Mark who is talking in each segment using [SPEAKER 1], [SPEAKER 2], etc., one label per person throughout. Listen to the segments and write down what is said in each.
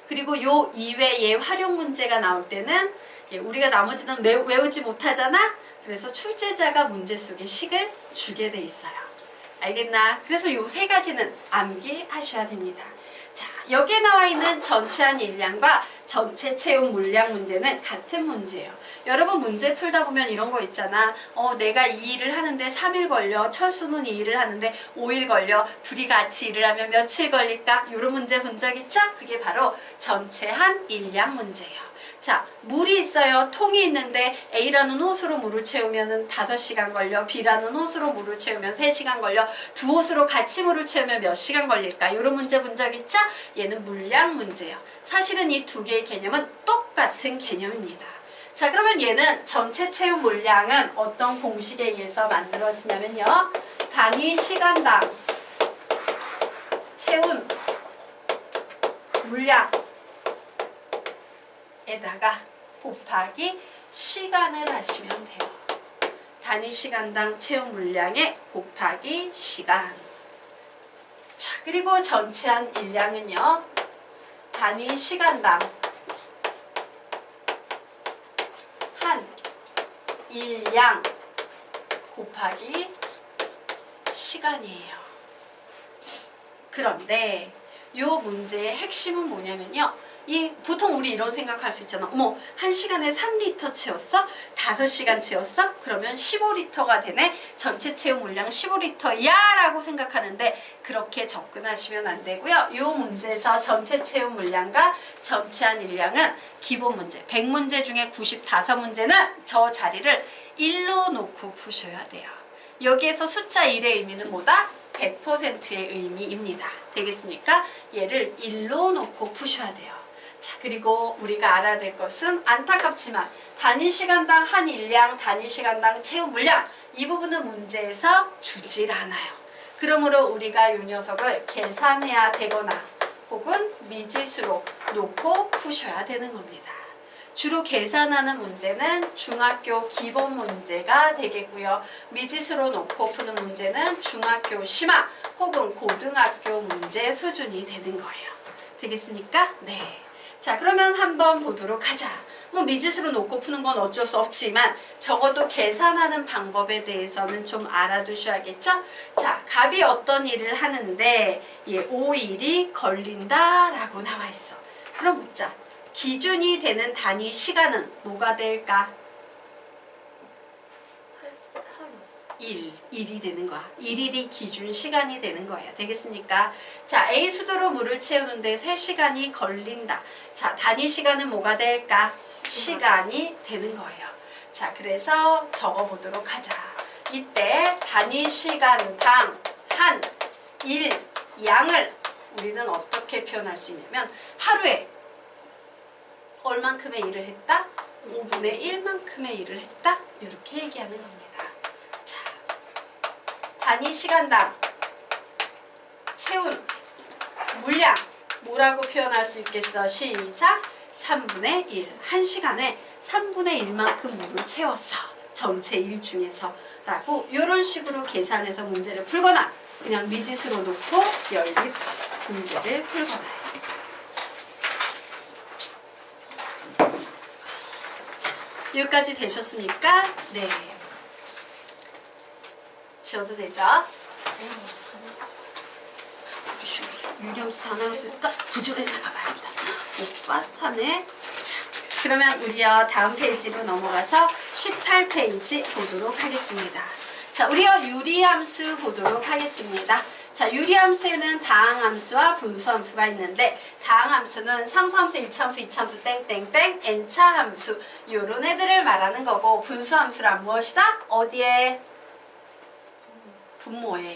[SPEAKER 1] 그리고 요 이외의 활용 문제가 나올 때는 우리가 나머지는 외우지 못하잖아. 그래서 출제자가 문제 속에 식을 주게 돼 있어요. 알겠나? 그래서 요 세 가지는 암기하셔야 됩니다. 자, 여기에 나와 있는 전체한 일량과 전체 채운 물량 문제는 같은 문제예요. 여러분 문제 풀다 보면 이런 거 있잖아. 내가 이 일을 하는데 3일 걸려. 철수는 이 일을 하는데 5일 걸려. 둘이 같이 일을 하면 며칠 걸릴까? 이런 문제 본 적 있죠? 그게 바로 전체한 일량 문제예요. 자, 물이 있어요. 통이 있는데 A라는 호수로 물을 채우면 5시간 걸려. B라는 호수로 물을 채우면 3시간 걸려. 두 호수로 같이 물을 채우면 몇 시간 걸릴까? 이런 문제 본 적 있죠? 얘는 물량 문제예요. 사실은 이 두 개의 개념은 똑같은 개념입니다. 자, 그러면 얘는 전체 채운 물량은 어떤 공식에 의해서 만들어지냐면요. 단위 시간당 채운 물량 에다가 곱하기 시간을 하시면 돼요. 단위 시간당 채운 물량에 곱하기 시간. 자, 그리고 전체한 일량은요. 단위 시간당 한 일량 곱하기 시간이에요. 그런데 이 문제의 핵심은 뭐냐면요. 보통 우리 이런 생각할 수 있잖아. 어머, 1시간에 3리터 채웠어? 5시간 채웠어? 그러면 15리터가 되네? 전체 채운 물량 15리터야 라고 생각하는데 그렇게 접근하시면 안 되고요. 이 문제에서 전체 채운 물량과 전체한 일량은 기본 문제, 100문제 중에 95문제는 저 자리를 1로 놓고 푸셔야 돼요. 여기에서 숫자 1의 의미는 뭐다? 100%의 의미입니다. 되겠습니까? 얘를 1로 놓고 푸셔야 돼요. 자, 그리고 우리가 알아야 될 것은 안타깝지만 단위 시간당 한 일량, 단위 시간당 채운 물량 이 부분은 문제에서 주질 않아요. 그러므로 우리가 이 녀석을 계산해야 되거나 혹은 미지수로 놓고 푸셔야 되는 겁니다. 주로 계산하는 문제는 중학교 기본 문제가 되겠고요. 미지수로 놓고 푸는 문제는 중학교 심화 혹은 고등학교 문제 수준이 되는 거예요. 되겠습니까? 네. 자, 그러면 한번 보도록 하자. 미지수로 놓고 푸는 건 어쩔 수 없지만 적어도 계산하는 방법에 대해서는 좀 알아두셔야겠죠? 자, 갑이 어떤 일을 하는데 5일이 걸린다라고 나와 있어. 그럼 묻자. 기준이 되는 단위 시간은 뭐가 될까? 1일이 되는 거야. 1일이 기준 시간이 되는 거예요. 되겠습니까? 자, A 수도로 물을 채우는데 3시간이 걸린다. 자, 단위 시간은 뭐가 될까? 시간이 되는 거예요. 자, 그래서 적어보도록 하자. 이때 단위 시간당 한 일 양을 우리는 어떻게 표현할 수 있냐면 하루에 얼만큼의 일을 했다? 5분의 1만큼의 일을 했다? 이렇게 얘기하는 겁니다. 단위 시간당 채운 물량 뭐라고 표현할 수 있겠어? 시작! 3분의 1. 1시간에 3분의 1만큼 물을 채웠어. 전체 일 중에서 라고 이런 식으로 계산해서 문제를 풀거나 그냥 미지수로 놓고 연립 문제를 풀거나 여기까지 되셨습니까? 네. 지워도 되죠? 유리함수 다 나올 수 있을까? 구조를 나가봐야겠다. 오빠 타네. 자, 그러면 우리요 다음 페이지로 넘어가서 18페이지 보도록 하겠습니다. 자, 우리요 유리함수 보도록 하겠습니다. 자, 유리함수에는 다항함수와 분수함수가 있는데 다항함수는 상수함수, 1차함수, 2차함수, 땡땡땡, n차함수 요런 애들을 말하는 거고 분수함수란 무엇이다? 어디에? 분모에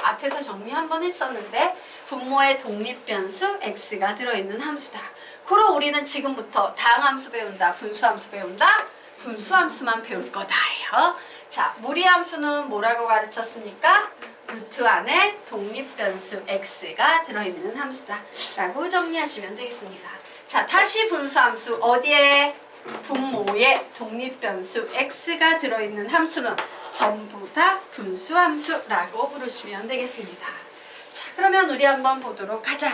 [SPEAKER 1] 앞에서 정리 한번 했었는데 분모의 독립변수 x가 들어있는 함수다. 그럼 우리는 지금부터 다항함수 배운다, 분수함수 배운다? 분수함수만 배울 거다예요. 자, 무리함수는 뭐라고 가르쳤습니까? 루트 안에 독립변수 x가 들어있는 함수다 라고 정리하시면 되겠습니다. 자, 다시 분수함수 어디에? 분모에 독립변수 x가 들어있는 함수는 전부 다 분수함수라고 부르시면 되겠습니다. 자, 그러면 우리 한번 보도록 하자.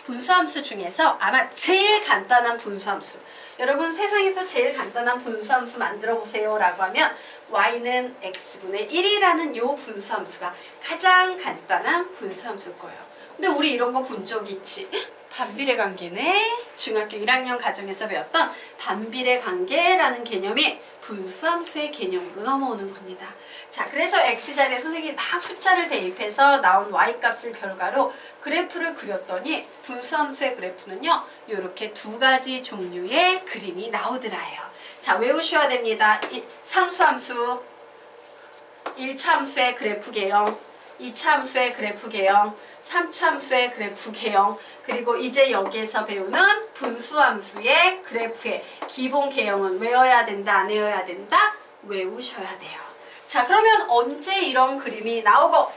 [SPEAKER 1] 분수함수 중에서 아마 제일 간단한 분수함수. 여러분 세상에서 제일 간단한 분수함수 만들어 보세요 라고 하면 y는 x분의 1이라는 요 분수함수가 가장 간단한 분수함수일 거예요. 근데 우리 이런 거 본 적 있지? 반비례 관계네. 중학교 1학년 과정에서 배웠던 반비례 관계라는 개념이 분수함수의 개념으로 넘어오는 겁니다. 자, 그래서 x자리에 선생님이 막 숫자를 대입해서 나온 y값을 결과로 그래프를 그렸더니 분수함수의 그래프는요, 이렇게 두 가지 종류의 그림이 나오더라요. 자, 외우셔야 됩니다. 상수함수 1차 함수의 그래프 개형, 2차 함수의 그래프 개형, 3차 함수의 그래프 개형, 그리고 이제 여기에서 배우는 분수함수의 그래프의 기본 개형은 외워야 된다, 안 외워야 된다? 외우셔야 돼요. 자, 그러면 언제 이런 그림이 나오고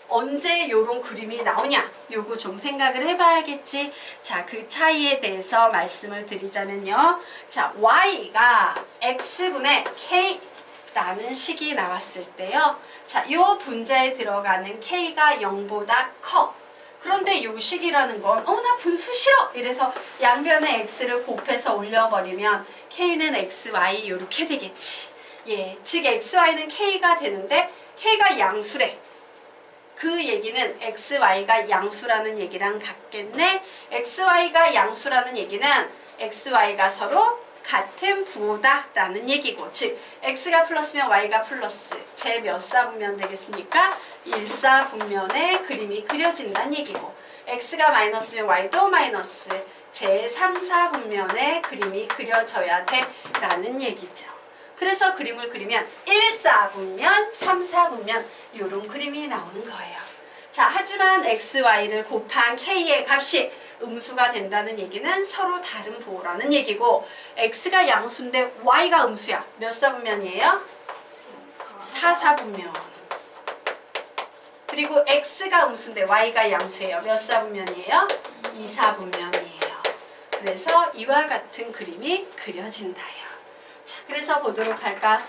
[SPEAKER 1] 언제 이런 그림이 나오냐? 요거 좀 생각을 해봐야겠지. 자, 그 차이에 대해서 말씀을 드리자면요. 자, y가 x분의 k 라는 식이 나왔을 때요. 자, 요 분자에 들어가는 k가 0보다 커. 그런데 요 식이라는 건 나 분수 싫어! 이래서 양변에 x를 곱해서 올려버리면 k는 xy 이렇게 되겠지. 예, 즉 xy는 k가 되는데 k가 양수래. 그 얘기는 xy가 양수라는 얘기랑 같겠네. xy가 양수라는 얘기는 xy가 서로 같은 부호다 라는 얘기고, 즉 x가 플러스면 y가 플러스 제 몇 사분면 되겠습니까? 1사분면의 그림이 그려진다는 얘기고, x가 마이너스면 y도 마이너스 제 3사분면의 그림이 그려져야 돼 라는 얘기죠. 그래서 그림을 그리면 1사분면, 3사분면 이런 그림이 나오는 거예요. 자, 하지만 xy를 곱한 k의 값이 음수가 된다는 얘기는 서로 다른 부호라는 얘기고, x가 양수인데 y가 음수야. 몇 사분면이에요? 4사분면. 그리고 x가 음수인데 y가 양수예요. 몇 사분면이에요? 2사분면이에요. 그래서 이와 같은 그림이 그려진다요. 자, 그래서 보도록 할까?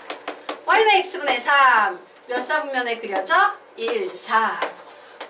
[SPEAKER 1] y는 x분의 3. 몇 사분면에 그려져? 1, 4.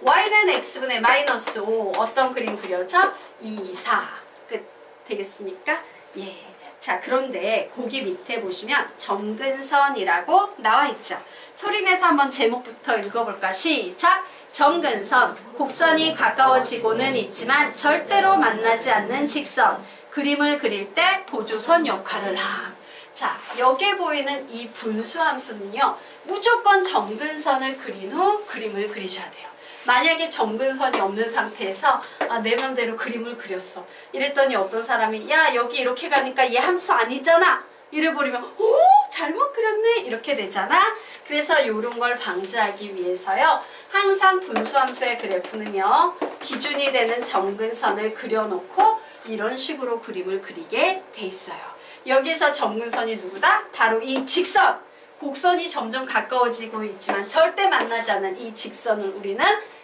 [SPEAKER 1] y는 x분의 마이너스 5. 어떤 그림 그려져? 2, 4. 끝. 되겠습니까? 예. 자, 그런데 거기 밑에 보시면 점근선이라고 나와 있죠. 소리내서 한번 제목부터 읽어볼까? 시작! 점근선. 곡선이 가까워지고는 있지만 절대로 만나지 않는 직선. 그림을 그릴 때 보조선 역할을 함. 자, 여기에 보이는 이 분수함수는요, 무조건 점근선을 그린 후 그림을 그리셔야 돼요. 만약에 점근선이 없는 상태에서 내 맘대로 그림을 그렸어. 이랬더니 어떤 사람이 야, 여기 이렇게 가니까 얘 함수 아니잖아. 이래버리면 오, 잘못 그렸네. 이렇게 되잖아. 그래서 이런 걸 방지하기 위해서요, 항상 분수함수의 그래프는요, 기준이 되는 점근선을 그려놓고 이런 식으로 그림을 그리게 돼 있어요. 여기서 점근선이 누구다? 바로 이 직선! 곡선이 점점 가까워지고 있지만 절대 만나지 않는 이 직선을 우리는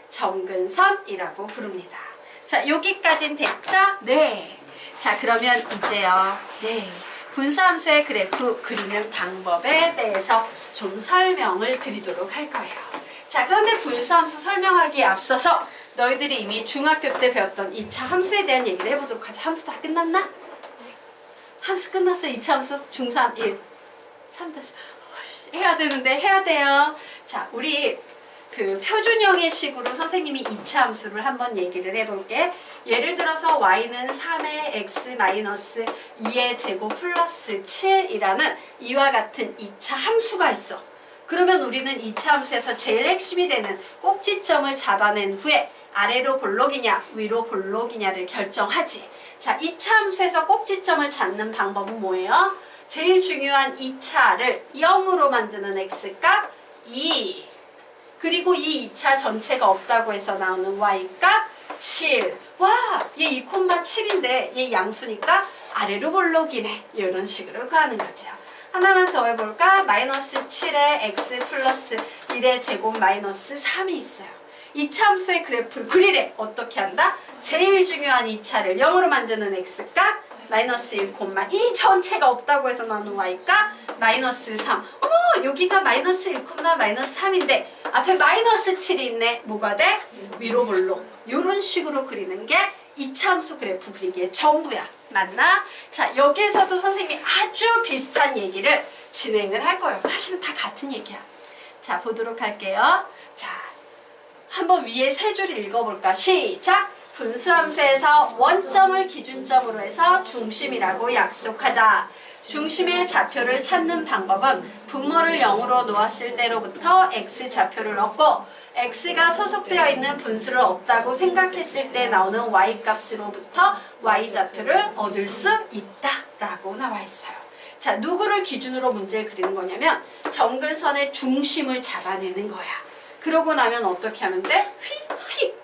[SPEAKER 1] 점근선이라고 부릅니다. 자, 여기까진 됐죠? 네. 자, 그러면 이제요. 네. 분수함수의 그래프 그리는 방법에 대해서 좀 설명을 드리도록 할 거예요. 자, 그런데 분수함수 설명하기에 앞서서 너희들이 이미 중학교 때 배웠던 2차 함수에 대한 얘기를 해보도록 하자. 함수 다 끝났나? 함수 끝났어. 2차 함수 중3 1 3 해야 되는데 해야 돼요. 자, 우리 그 표준형의 식으로 선생님이 2차 함수를 한번 얘기를 해볼게. 예를 들어서 y는 3의 x 마이너스 2의 제곱 플러스 7이라는 이와 같은 2차 함수가 있어. 그러면 우리는 2차 함수에서 제일 핵심이 되는 꼭지점을 잡아낸 후에 아래로 볼록이냐 위로 볼록이냐를 결정하지. 자, 2차 함수에서 꼭지점을 찾는 방법은 뭐예요? 제일 중요한 2차를 0으로 만드는 x값 2. 그리고 이 2차 전체가 없다고 해서 나오는 y값 7. 와, 얘 2,7인데 얘 양수니까 아래로 볼록이네. 이런 식으로 가는 거죠. 하나만 더 해볼까? 마이너스 7에 x 플러스 1의 제곱 마이너스 3이 있어요. 2차 함수의 그래프를 그리래. 어떻게 한다? 제일 중요한 2차를 0으로 만드는 x값 마이너스 1, 이 전체가 없다고 해서 나오는 y가 마이너스 3. 어머, 여기가 마이너스 1, 마이너스 3인데 앞에 마이너스 7이 있네. 뭐가 돼? 위로 볼록. 이런 식으로 그리는 게 이차함수 그래프 그리기의 전부야. 맞나? 자, 여기에서도 선생님이 아주 비슷한 얘기를 진행을 할 거예요. 사실은 다 같은 얘기야. 자, 보도록 할게요. 자, 한번 위에 세 줄 읽어볼까? 시작! 분수함수에서 원점을 기준점으로 해서 중심이라고 약속하자. 중심의 좌표를 찾는 방법은 분모를 0으로 놓았을 때로부터 x좌표를 얻고 x가 소속되어 있는 분수를 없다고 생각했을 때 나오는 y값으로부터 y좌표를 얻을 수 있다 라고 나와 있어요. 자, 누구를 기준으로 문제를 그리는 거냐면 점근선의 중심을 잡아내는 거야. 그러고 나면 어떻게 하면 돼? 휙휙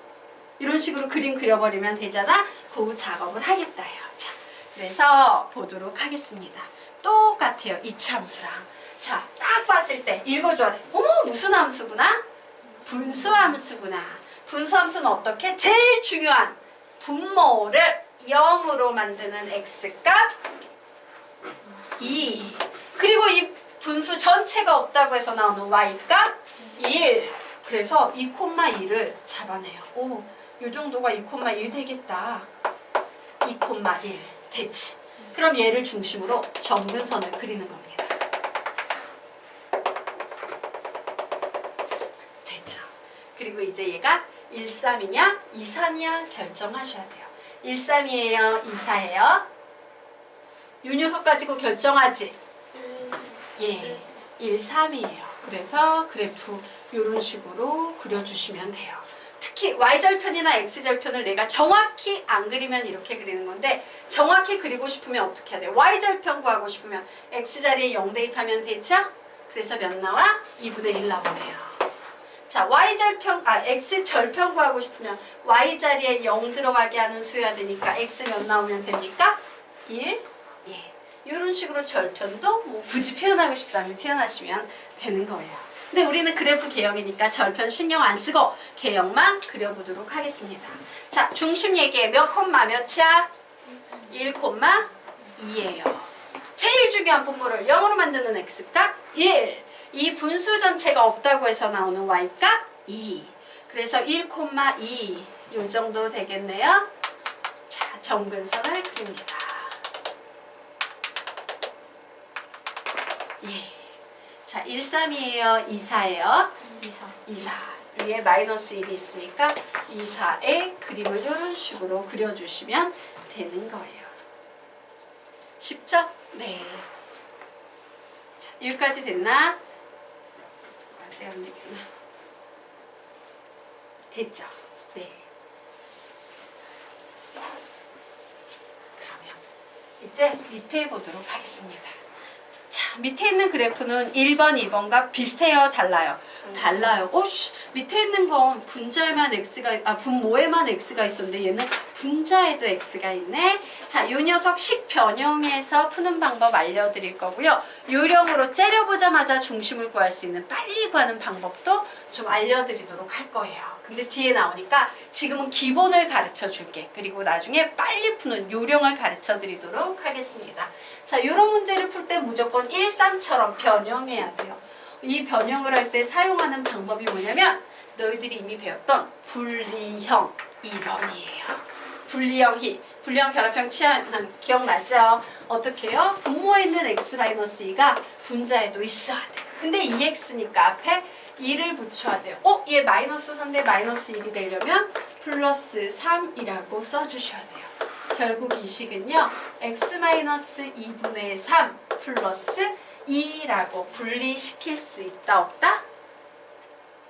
[SPEAKER 1] 이런 식으로 그림 그려버리면 되잖아. 그 작업을 하겠다요. 자, 그래서 보도록 하겠습니다. 똑같아요. 이차함수랑. 자, 딱 봤을 때 읽어줘야 돼. 어머, 무슨 함수구나? 분수함수구나. 분수함수는 어떻게? 제일 중요한 분모를 0으로 만드는 x값 2. 그리고 이 분수 전체가 없다고 해서 나오는 y값 1. 그래서 2,2를 잡아내요. 오, 요 정도가 2,1 되겠다. 2,1 됐지. 그럼 얘를 중심으로 점근선을 그리는 겁니다. 됐죠. 그리고 이제 얘가 1,3이냐 2,4냐 결정하셔야 돼요. 1,3이에요 2,4예요? 요 녀석 가지고 결정하지? 예, 1,3이에요. 그래서 그래프 이런 식으로 그려주시면 돼요. 특히 y절편이나 x절편을 내가 정확히 안 그리면 이렇게 그리는 건데 정확히 그리고 싶으면 어떻게 해야 돼요? y절편 구하고 싶으면 x자리에 0 대입하면 되죠? 그래서 몇 나와? 2분의 1 나오네요. 자, x절편 구하고 싶으면 y자리에 0 들어가게 하는 수여야 되니까 x 몇 나오면 됩니까? 1? 예. 이런 식으로 절편도 뭐 굳이 표현하고 싶다면 표현하시면 되는 거예요. 근데 우리는 그래프 개형이니까 절편 신경 안 쓰고 개형만 그려보도록 하겠습니다. 자, 중심 얘기해. 몇 콤마 몇이야? 1,2예요. 제일 중요한 분모를 0으로 만드는 x값 1. 이 분수 전체가 없다고 해서 나오는 y값 2. 그래서 1,2 요 정도 되겠네요. 자, 점근선을 그립니다. 예. 자, 1,3이에요? 2,4예요? 2,4. 위에 마이너스 1이 있으니까 2,4의 그림을 이런 식으로 그려주시면 되는 거예요. 쉽죠? 네. 자, 여기까지 됐나? 아직 안 됐구나. 됐죠? 네. 그러면 이제 밑에 보도록 하겠습니다. 자, 밑에 있는 그래프는 1번, 2번과 비슷해요? 달라요? 달라요. 오씨, 밑에 있는 건 분자에만 분모에만 x가 있었는데 얘는 분자에도 x가 있네. 자, 요 녀석 식 변형해서 푸는 방법 알려드릴 거고요. 요령으로 째려보자마자 중심을 구할 수 있는 빨리 구하는 방법도 좀 알려드리도록 할 거예요. 근데 뒤에 나오니까 지금은 기본을 가르쳐 줄게. 그리고 나중에 빨리 푸는 요령을 가르쳐 드리도록 하겠습니다. 자, 요런 문제를 풀 때 무조건 1, 3처럼 변형해야 돼요. 이 변형을 할 때 사용하는 방법이 뭐냐면 너희들이 이미 배웠던 분리형 2번이에요. 분리형 결합형 취하는 기억나죠? 어떻게 해요? 분모에 있는 x-2가 분자에도 있어야 돼. 근데 2x니까 앞에 2를 붙여야 돼요. 얘 마이너스 3대 마이너스 1이 되려면 플러스 3이라고 써주셔야 돼요. 결국 이 식은요. x-2분의 3 플러스 2라고 분리시킬 수 있다 없다?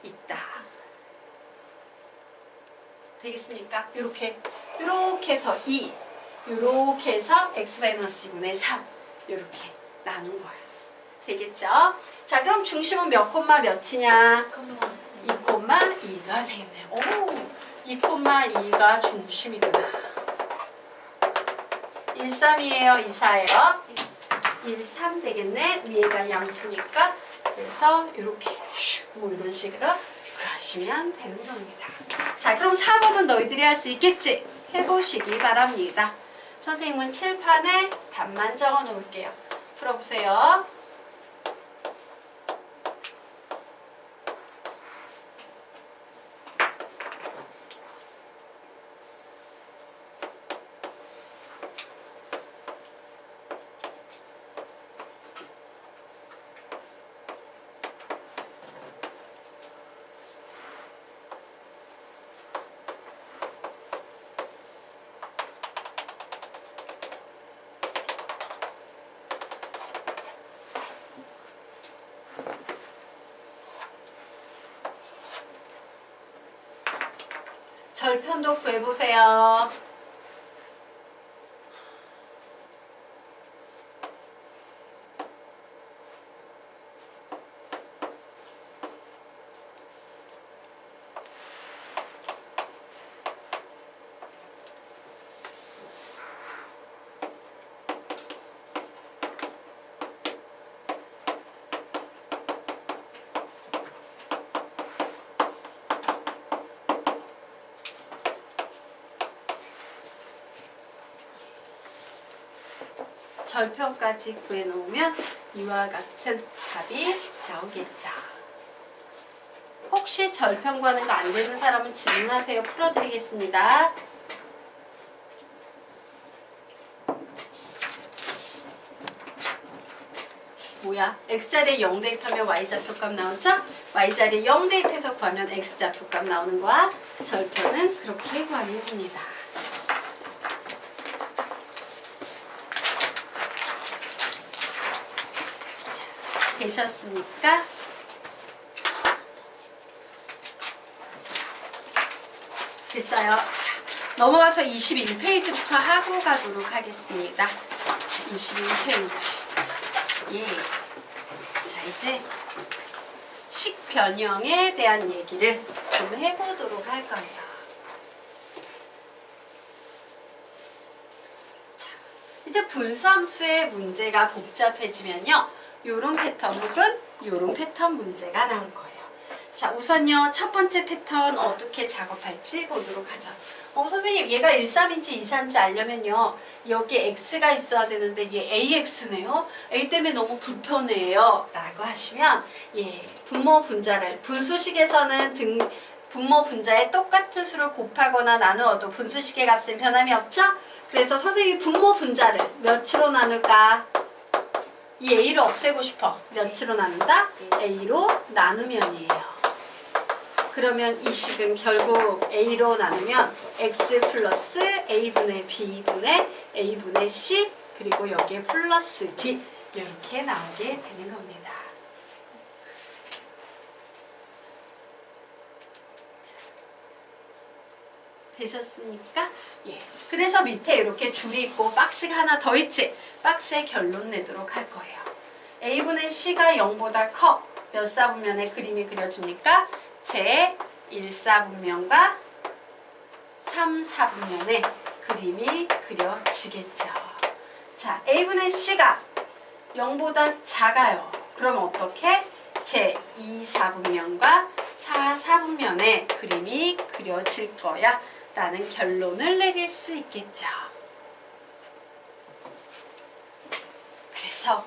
[SPEAKER 1] 있다. 되겠습니까? 요렇게 해서 2 요렇게 해서 x-2분의 3 요렇게 나눈 거야. 되겠죠? 자, 그럼 중심은 몇 콤마 몇이냐? 2,2가 되겠네요. 오, 2,2가 중심이구나. 1,3이에요? 2,4예요? 1,3 되겠네. 위에가 양수니까. 그래서 이렇게 뭐 이런 식으로 하시면 되는 겁니다. 자, 그럼 4번은 너희들이 할 수 있겠지? 해보시기 바랍니다. 선생님은 칠판에 답만 적어 놓을게요. 풀어보세요. 절편도 구해보세요. 절편까지 구해놓으면 이와 같은 답이 나오겠죠. 혹시 절편 구하는 거 안 되는 사람은 질문하세요. 풀어드리겠습니다. 뭐야? x자리에 0 대입하면 y좌표값 나오죠? y자리에 0 대입해서 구하면 x좌표값 나오는 거야. 절편은 그렇게 구하면 됩니다. 되셨습니까? 됐어요. 자, 넘어가서 21페이지부터 하고 가도록 하겠습니다. 자, 21페이지. 예. 자, 이제 식 변형에 대한 얘기를 좀 해보도록 할 거예요. 자, 이제 분수함수의 문제가 복잡해지면요. 요런 패턴 혹은 요런 패턴 문제가 나올 거예요. 자, 우선요. 첫 번째 패턴 어떻게 작업할지 보도록 하죠. 선생님 얘가 13인지 24인지 알려면요. 여기 x가 있어야 되는데 얘 ax네요. a 때문에 너무 불편해요. 라고 하시면 예, 분모 분자를 분수식에서는 분모 분자에 똑같은 수를 곱하거나 나누어도 분수식의 값은 변함이 없죠? 그래서 선생님이 분모 분자를 몇으로 나눌까? 이 a를 없애고 싶어. 몇으로 나눈다? a로 나누면이에요. 그러면 이 식은 결국 a로 나누면 x 플러스 a분의 b분의 a분의 c 그리고 여기에 플러스 d 이렇게 나오게 되는 겁니다. 자, 되셨습니까? 예. 그래서 밑에 이렇게 줄이 있고 박스가 하나 더 있지. 박스에 결론 내도록 할 거예요. a분의 c가 0보다 커. 몇 사분면에 그림이 그려집니까? 제 1사분면과 3사분면에 그림이 그려지겠죠. 자, a분의 c가 0보다 작아요. 그럼 어떻게? 제 2사분면과 4사분면에 그림이 그려질 거야 라는 결론을 내릴 수 있겠죠. 그래서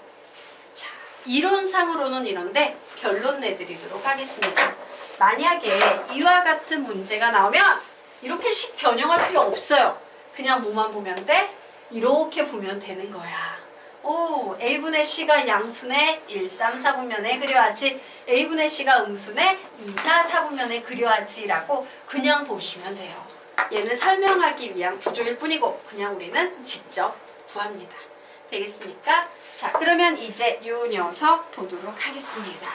[SPEAKER 1] 자, 이론상으로는 이런데 결론 내드리도록 하겠습니다. 만약에 이와 같은 문제가 나오면 이렇게 식 변형할 필요 없어요. 그냥 뭐만 보면 돼? 이렇게 보면 되는 거야. 오, a분의 c가 양순의 1, 3, 4분면에 그려야지 a분의 c가 음순의 2, 4, 4분면에 그려야지 라고 그냥 보시면 돼요. 얘는 설명하기 위한 구조일 뿐이고 그냥 우리는 직접 구합니다. 되겠습니까? 자, 그러면 이제 이 녀석 보도록 하겠습니다.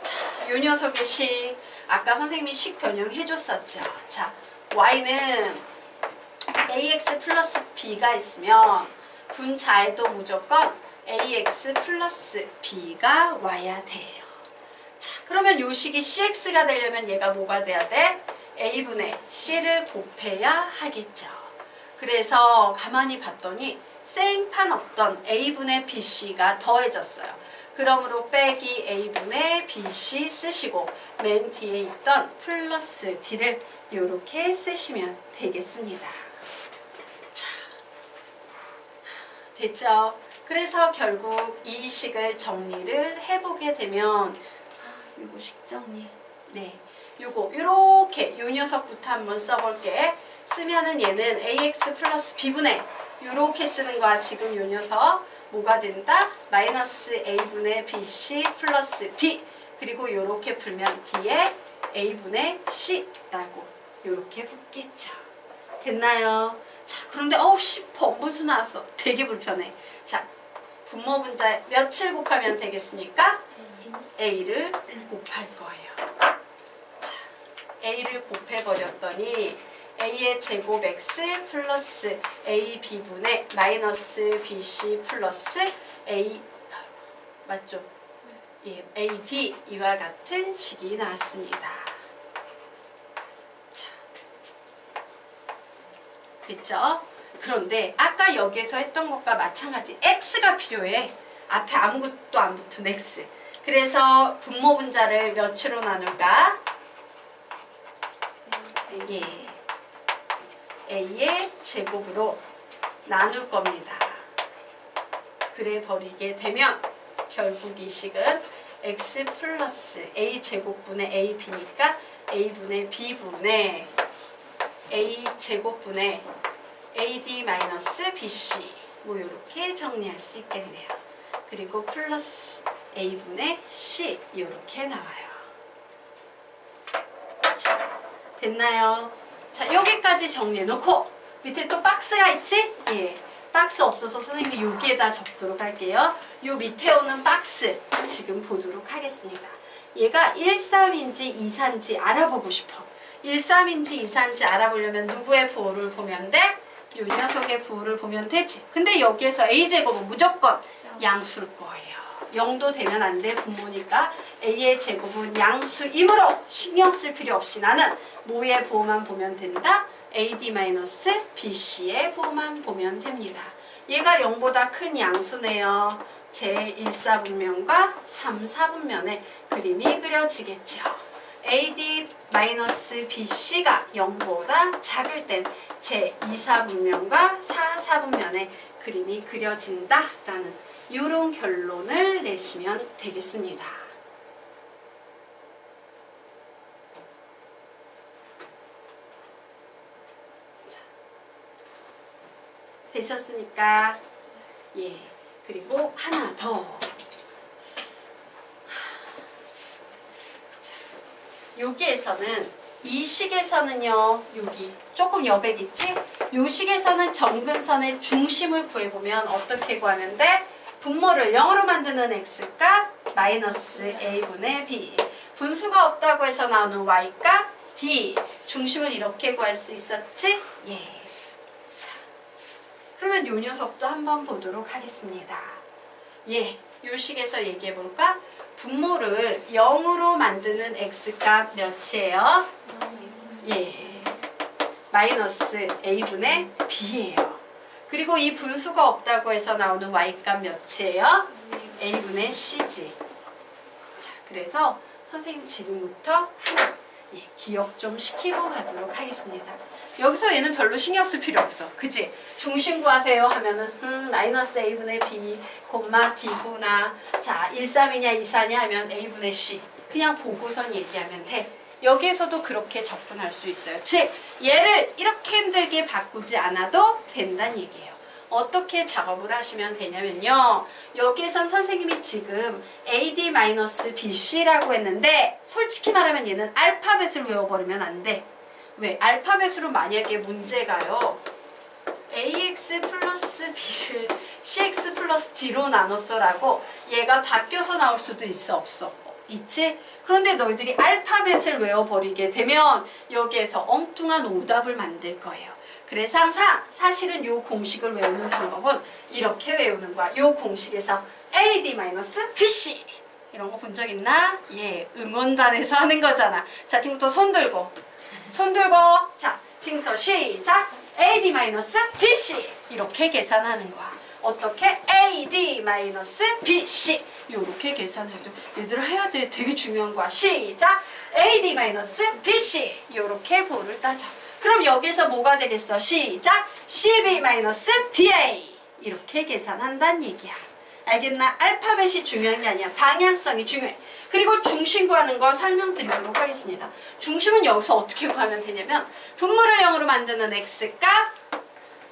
[SPEAKER 1] 자, 이 녀석의 식 아까 선생님이 식 변형해 줬었죠. 자, y는 ax 플러스 b가 있으면 분자에도 무조건 ax 플러스 b가 와야 돼요. 자, 그러면 이 식이 cx가 되려면 얘가 뭐가 돼야 돼? a분의 c를 곱해야 하겠죠. 그래서 가만히 봤더니 생판 없던 a분의 bc가 더해졌어요. 그러므로 빼기 a분의 bc 쓰시고 맨 뒤에 있던 플러스 d를 이렇게 쓰시면 되겠습니다. 자, 됐죠? 그래서 결국 이 식을 정리를 해보게 되면 요거 식 정리. 네, 요거 요렇게 요 녀석부터 한번 써볼게. 쓰면은 얘는 ax 플러스 b분의 요렇게 쓰는 거야. 지금 요 녀석 뭐가 된다? 마이너스 a분의 bc 플러스 d 그리고 요렇게 풀면 d에 a분의 c라고 요렇게 붙겠죠. 됐나요? 자, 그런데 번분수 나왔어. 되게 불편해. 자, 분모 분자에 몇을 곱하면 되겠습니까? a를 곱할 거예요. 자, a를 곱해버렸더니 a의 제곱 x 플러스 ab분의 마이너스 bc 플러스 a 맞죠? 예, ad 이와 같은 식이 나왔습니다. 자, 됐죠? 그런데 아까 여기서 했던 것과 마찬가지 x가 필요해. 앞에 아무것도 안 붙은 x. 그래서 분모 분자를 몇으로 나눌까? 예, a의 제곱으로 나눌 겁니다. 그래 버리게 되면 결국 이 식은 x 플러스 a 제곱분의 ab니까 a분의 b분의 a 제곱분의 ad 마이너스 bc 뭐 이렇게 정리할 수 있겠네요. 그리고 플러스 a분의 c 이렇게 나와요. 자, 됐나요? 자, 여기까지 정리해 놓고 밑에 또 박스가 있지? 예. 박스 없어서 선생님이 여기에다 적도록 할게요. 요 밑에 오는 박스 지금 보도록 하겠습니다. 얘가 1,3인지 2,4인지 알아보고 싶어. 1,3인지 2,4인지 알아보려면 누구의 부호를 보면 돼? 요 녀석의 부호를 보면 되지. 근데 여기에서 a제곱은 무조건 양수일 거예요. 0도 되면 안 돼. 분모니까 a의 제곱은 양수이므로 신경 쓸 필요 없이 나는 뭐의 부호만 보면 된다? ad-bc의 부호만 보면 됩니다. 얘가 0보다 큰 양수네요. 제1사분면과 3사분면의 그림이 그려지겠죠. ad-bc가 0보다 작을 땐 제2사분면과 4사분면의 그림이 그려진다라는 이런 결론을 내시면 되겠습니다. 자, 되셨습니까? 예. 그리고 하나 더. 자, 여기에서는 이 식에서는요, 여기 조금 여백 있지? 요 식에서는 정근선의 중심을 구해보면 어떻게 구하면 돼? 분모를 0으로 만드는 x값 마이너스 a분의 b 분수가 없다고 해서 나오는 y값 d 중심을 이렇게 구할 수 있었지? 예. 자, 그러면 요 녀석도 한번 보도록 하겠습니다. 예, 요 식에서 얘기해볼까? 분모를 0으로 만드는 x값 몇이에요? 예, 마이너스 a분의 b예요. 그리고 이 분수가 없다고 해서 나오는 y값 몇이에요? a분의 c지. 자, 그래서 선생님 지금부터 하나 기억 좀 시키고 가도록 하겠습니다. 여기서 얘는 별로 신경 쓸 필요 없어. 그치? 중심 구하세요 하면은 마이너스 a분의 b, d구나. 자, 1,3이냐 2,4냐 하면 a분의 c. 그냥 보고선 얘기하면 돼. 여기에서도 그렇게 접근할 수 있어요. 즉, 얘를 이렇게 힘들게 바꾸지 않아도 된다는 얘기예요. 어떻게 작업을 하시면 되냐면요. 여기에선 선생님이 지금 AD-BC라고 했는데 솔직히 말하면 얘는 알파벳을 외워버리면 안 돼. 왜? 알파벳으로 만약에 문제가요. AX 플러스 B를 CX 플러스 D로 나눴어라고 얘가 바뀌어서 나올 수도 있어 없어? 있지? 그런데 너희들이 알파벳을 외워버리게 되면 여기에서 엉뚱한 오답을 만들 거예요. 그래서 항상 사실은 이 공식을 외우는 방법은 이렇게 외우는 거야. 이 공식에서 AD-BC 이런 거 본 적 있나? 예, 응원단에서 하는 거잖아. 자, 지금부터 손 들고 자, 지금부터 시작. AD-BC 이렇게 계산하는 거야. 어떻게? AD-BC 이렇게 계산해도 얘들아 해야 돼. 되게 중요한 거야. 시작. AD-BC 이렇게 부호를 따져. 그럼 여기서 뭐가 되겠어? 시작. CB-DA 이렇게 계산한다는 얘기야. 알겠나? 알파벳이 중요한 게 아니야. 방향성이 중요해. 그리고 중심 구하는 거 설명드리도록 하겠습니다. 중심은 여기서 어떻게 구하면 되냐면 분모를 0으로 만드는 x값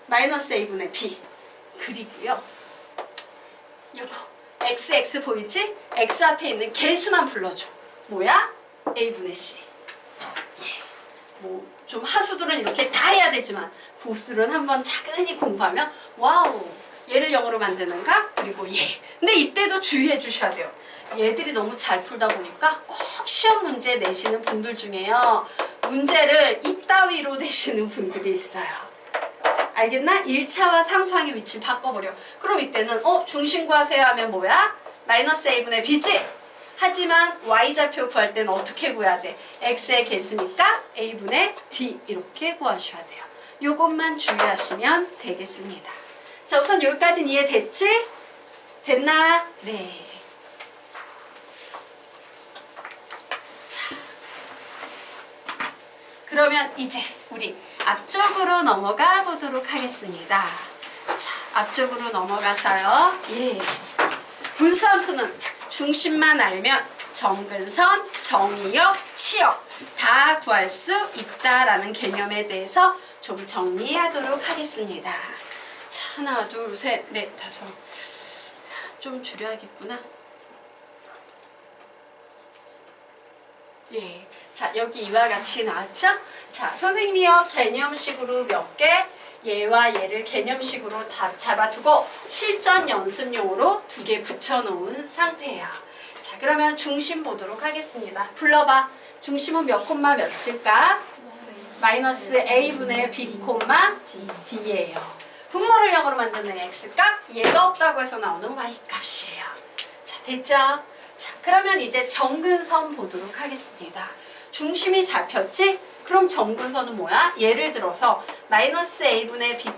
[SPEAKER 1] 마이너스 a분의 b 그리고요. 이거 x 보이지? x 앞에 있는 개수만 불러줘. 뭐야? a분의 c. 뭐 좀 하수들은 이렇게 다 해야 되지만 고수는 한번 차근히 공부하면 와우 얘를 0으로 만드는가? 그리고 얘. 근데 이때도 주의해 주셔야 돼요. 얘들이 너무 잘 풀다 보니까 꼭 시험 문제 내시는 분들 중에요. 문제를 이따위로 내시는 분들이 있어요. 알겠나? 1차와 상수항의 위치를 바꿔버려. 그럼 이때는 중심 구하세요 하면 뭐야? 마이너스 a분의 b지? 하지만 y좌표 구할 때는 어떻게 구해야 돼? x의 개수니까 a분의 d 이렇게 구하셔야 돼요. 요것만 주의하시면 되겠습니다. 자, 우선 여기까지는 이해됐지? 됐나? 네. 자, 그러면 이제 우리 앞쪽으로 넘어가 보도록 하겠습니다. 자, 앞쪽으로 넘어가서요. 예. 분수함수는 중심만 알면 정근선, 정의역, 치역 다 구할 수 있다라는 개념에 대해서 좀 정리하도록 하겠습니다. 자, 하나, 둘, 셋, 넷, 다섯. 좀 줄여야겠구나. 예. 자, 여기 이와 같이 나왔죠? 자, 선생님이요. 개념식으로 몇 개? 얘와 얘를 개념식으로 다 잡아두고 실전 연습용으로 2개 붙여놓은 상태예요. 자, 그러면 중심 보도록 하겠습니다. 불러봐. 중심은 몇 콤마 몇일까? 마이너스 a분의 b 콤마 d예요. 분모를 영어로 만드는 x값, 얘가 없다고 해서 나오는 y값이에요. 자, 됐죠? 자, 그러면 이제 정근선 보도록 하겠습니다. 중심이 잡혔지? 그럼 정근선은 뭐야? 예를 들어서 마이너스 a분의 b,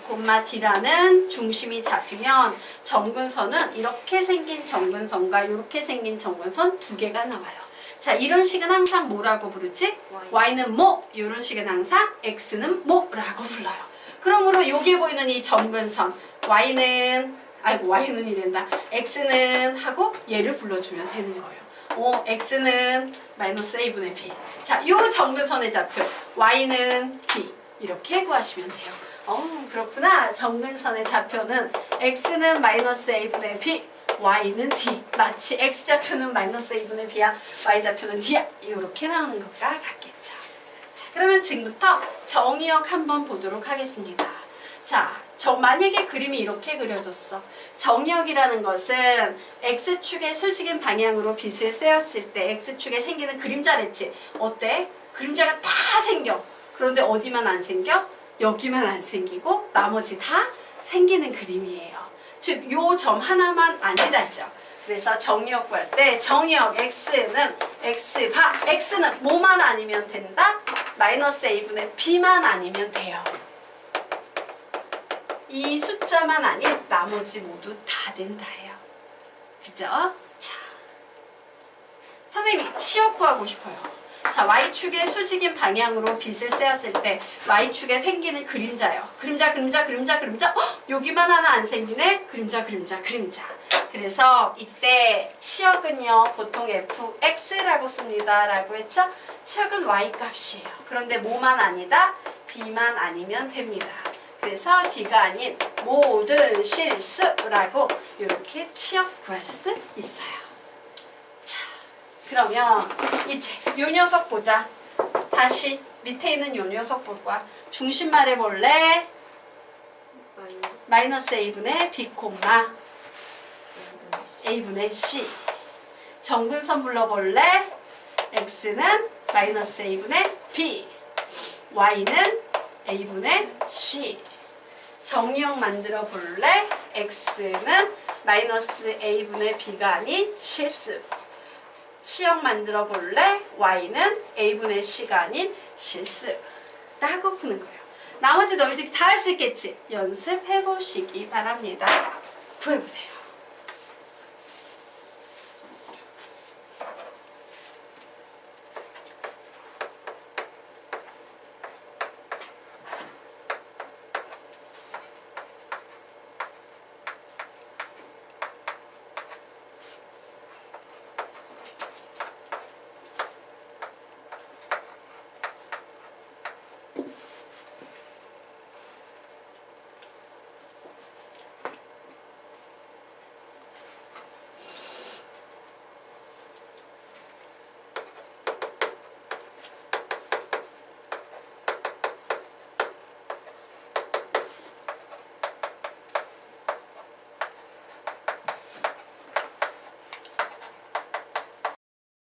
[SPEAKER 1] d라는 중심이 잡히면 정근선은 이렇게 생긴 정근선과 이렇게 생긴 정근선 2개가 나와요. 자, 이런 식은 항상 뭐라고 부르지? y는 뭐, 이런 식은 항상 x는 뭐라고 불러요. 그러므로 여기에 보이는 이 정근선 y는 이된다. x는 하고 얘를 불러주면 되는 거예요. x는 마이너스 a분의 b. 자, 요 정근선의 좌표 y는 b 이렇게 구하시면 돼요. 그렇구나. 정근선의 좌표는 x는 마이너스 a분의 b, y는 d. 마치 x좌표는 마이너스 a분의 b야, y좌표는 d야. 이렇게 나오는 것과 같겠죠. 자, 그러면 지금부터 정의역 한번 보도록 하겠습니다. 자, 만약에 그림이 이렇게 그려졌어. 정의역이라는 것은 x축의 수직인 방향으로 빛을 쐬었을 때 x축에 생기는 그림자랬지. 어때? 그림자가 다 생겨. 그런데 어디만 안 생겨? 여기만 안 생기고 나머지 다 생기는 그림이에요. 즉, 요 점 하나만 아니다죠. 그래서 정의역 구할 때 정의역 x는 x는 뭐만 아니면 된다? 마이너스 a분의 b만 아니면 돼요. 이 숫자만 아닌 나머지 모두 다 된다예요. 그죠? 자, 선생님이 치역 구하고 싶어요. 자, y축의 수직인 방향으로 빛을 쐬었을 때 y축에 생기는 그림자요. 그림자. 여기만 하나 안 생기네. 그림자. 그래서 이때 치역은요, 보통 fx라고 씁니다. 라고 했죠? 치역은 y값이에요. 그런데 뭐만 아니다? d만 아니면 됩니다. 그래서 d가 아닌 모든 실수라고 이렇게 치역 구할 수 있어요. 자, 그러면 이제 요 녀석 보자. 다시 밑에 있는 요 녀석 볼 거야. 중심 말해볼래? 마이너스 a분의 b, a분의 c. 정근선 불러볼래? x는 마이너스 a분의 b, y는 a분의 c. 정의역 만들어 볼래? x는 마이너스 a분의 b가 아닌 실수. 치역 만들어 볼래? y는 a분의 c가 아닌 실수. 라고 푸는 거예요. 나머지 너희들이 다 할 수 있겠지? 연습해 보시기 바랍니다. 구해보세요.